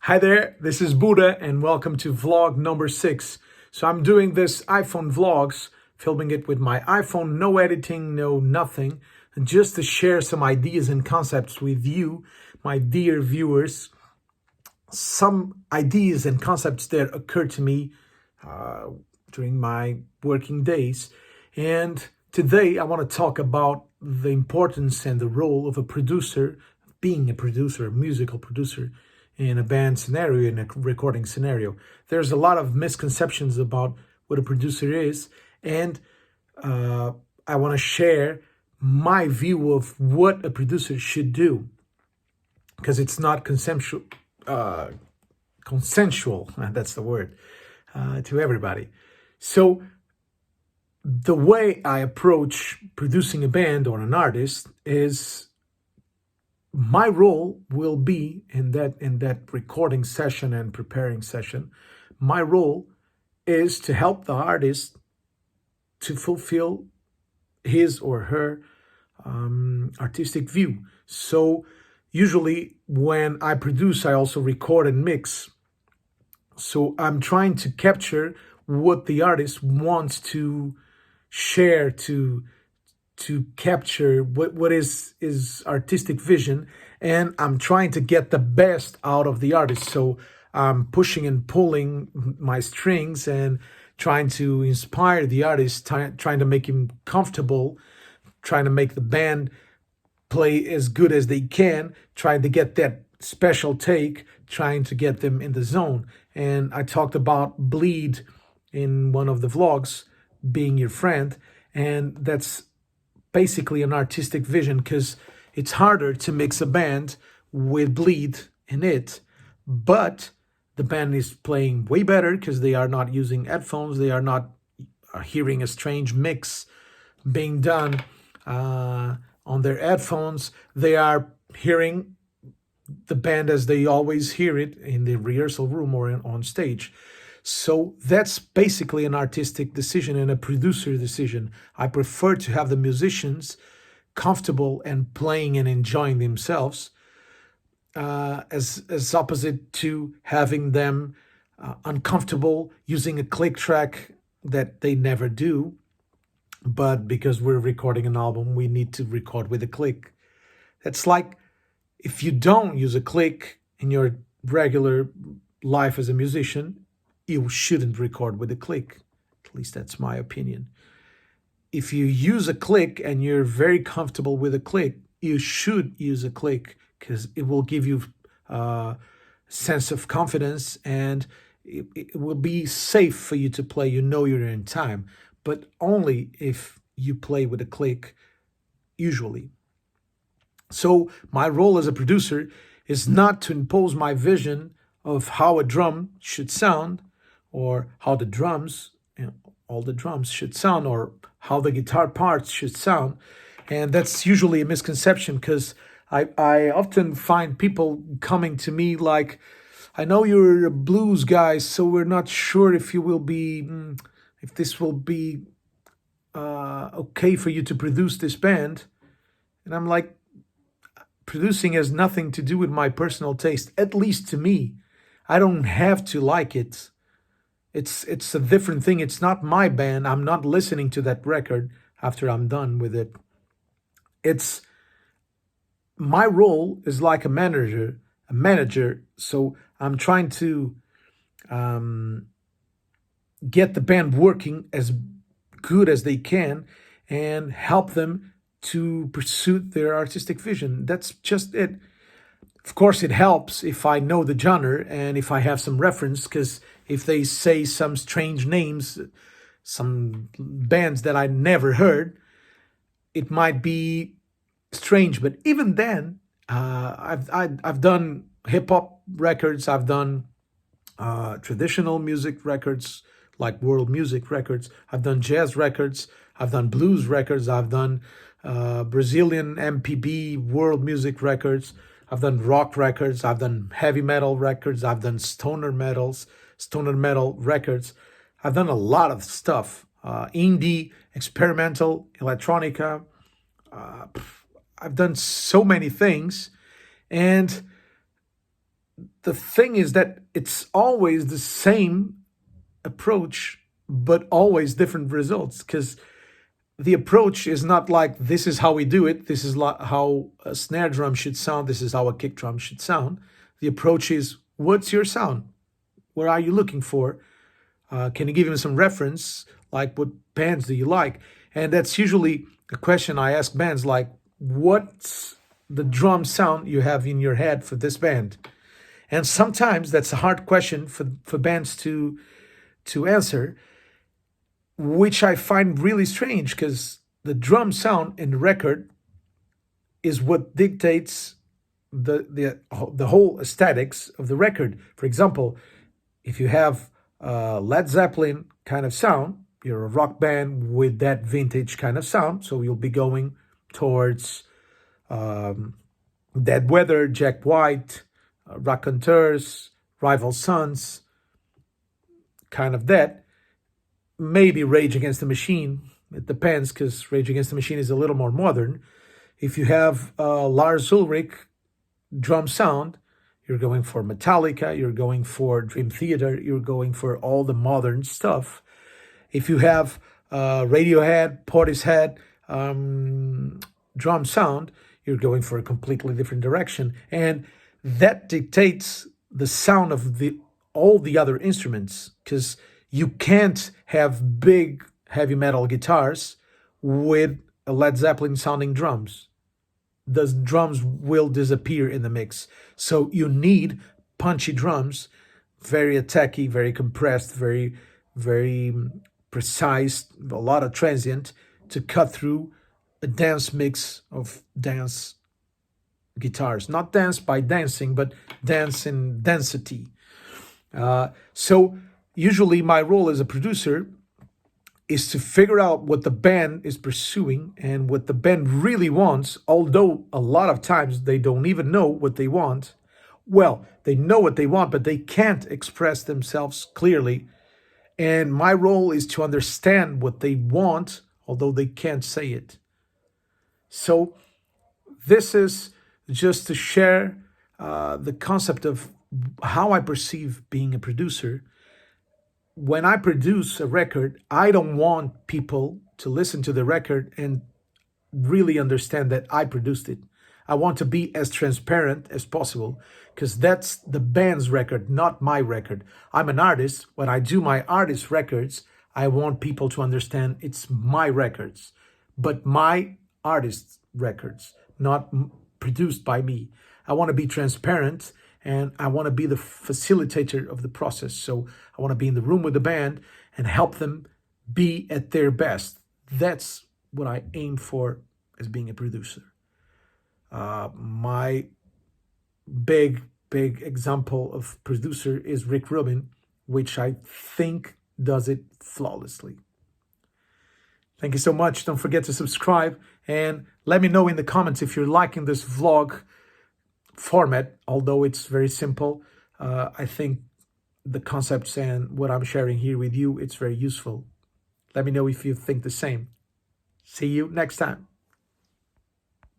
Hi there, this is Buddha and welcome to vlog number 6. So I'm doing this iPhone vlogs, filming it with my iPhone, no editing, no nothing, and just to share some ideas and concepts with you, my dear viewers. Some ideas and concepts that occurred to me uh, during my working days. And today I want to talk about the importance and the role of a producer, being a producer, a musical producer in a band scenario, in a recording scenario. There's a lot of misconceptions about what a producer is, and I want to share my view of what a producer should do because it's not consensual, that's the word, to everybody. So the way I approach producing a band or an artist is my role will be in that recording session and preparing session. My role is to help the artist to fulfill his or her artistic view. So usually when I produce, I also record and mix. So I'm trying to capture what the artist wants to share, to capture what is artistic vision, and I'm trying to get the best out of the artist. So I'm pushing and pulling my strings and trying to inspire the artist, trying to make him comfortable, trying to make the band play as good as they can, trying to get that special take, trying to get them in the zone. And I talked about bleed in one of the vlogs, being your friend, and that's basically an artistic vision because it's harder to mix a band with bleed in it, but the band is playing way better because they are not using headphones, they are not hearing a strange mix being done on their headphones. They are hearing the band as they always hear it in the rehearsal room or on stage. So that's basically an artistic decision and a producer decision. I prefer to have the musicians comfortable and playing and enjoying themselves, as opposite to having them uncomfortable using a click track that they never do. But because we're recording an album, we need to record with a click. That's like if you don't use a click in your regular life as a musician, you shouldn't record with a click. At least that's my opinion. If you use a click and you're very comfortable with a click, you should use a click because it will give you a sense of confidence, and it will be safe for you to play. You know you're in time, but only if you play with a click, usually. So my role as a producer is not to impose my vision of how a drum should sound, or how the drums, all the drums should sound, or how the guitar parts should sound. And that's usually a misconception because I often find people coming to me like, I know you're a blues guy, so we're not sure if you will be, if this will be okay for you to produce this band. And I'm like, producing has nothing to do with my personal taste, at least to me. I don't have to like it. It's a different thing. It's not my band. I'm not listening to that record after I'm done with it. It's my role is like a manager. So I'm trying to get the band working as good as they can and help them to pursue their artistic vision. That's just it. Of course, it helps if I know the genre and if I have some reference, because if they say some strange names, some bands that I never heard, it might be strange. But even then, I've done hip hop records, I've done traditional music records like world music records, I've done jazz records, I've done blues records, I've done Brazilian MPB world music records, I've done rock records, I've done heavy metal records, I've done stoner metal records. I've done a lot of stuff, indie, experimental, electronica. I've done so many things, and the thing is that it's always the same approach, but always different results, because the approach is not like this is how we do it, this is how a snare drum should sound, this is how a kick drum should sound. The approach is, what's your sound? What are you looking for? Can you give him some reference? Like, what bands do you like? And that's usually a question I ask bands, like, what's the drum sound you have in your head for this band? And sometimes that's a hard question for bands to answer, which I find really strange, because the drum sound in the record is what dictates the whole aesthetics of the record. For example, if you have Led Zeppelin kind of sound, you're a rock band with that vintage kind of sound, so you'll be going towards Dead Weather, Jack White, Raconteurs, Rival Sons, kind of that. Maybe Rage Against the Machine. It depends, because Rage Against the Machine is a little more modern. If you have Lars Ulrich drum sound, you're going for Metallica, you're going for Dream Theater, you're going for all the modern stuff. If you have Radiohead, Portishead drum sound, you're going for a completely different direction. And that dictates the sound of all the other instruments, because you can't have big heavy metal guitars with a Led Zeppelin sounding drums. The drums will disappear in the mix. So you need punchy drums, very attacky, very compressed, very, very precise, a lot of transient, to cut through a dance mix of dance guitars. Not dance by dancing, but dance in density. So usually my role as a producer is to figure out what the band is pursuing and what the band really wants, although a lot of times they don't even know what they want. Well, they know what they want, but they can't express themselves clearly. And my role is to understand what they want, although they can't say it. So this is just to share the concept of how I perceive being a producer. When I produce a record, I don't want people to listen to the record and really understand that I produced it. I want to be as transparent as possible, because that's the band's record, not my record. I'm an artist. When I do my artist records, I want people to understand it's my records, but my artist records, not produced by me. I want to be transparent, and I want to be the facilitator of the process. So I want to be in the room with the band and help them be at their best. That's what I aim for as being a producer. My big example of producer is Rick Rubin, which I think does it flawlessly. Thank you so much. Don't forget to subscribe, and let me know in the comments if you're liking this vlog format. Although it's very simple, I think the concepts and what I'm sharing here with you, it's very useful. Let me know if you think the same. See you next time.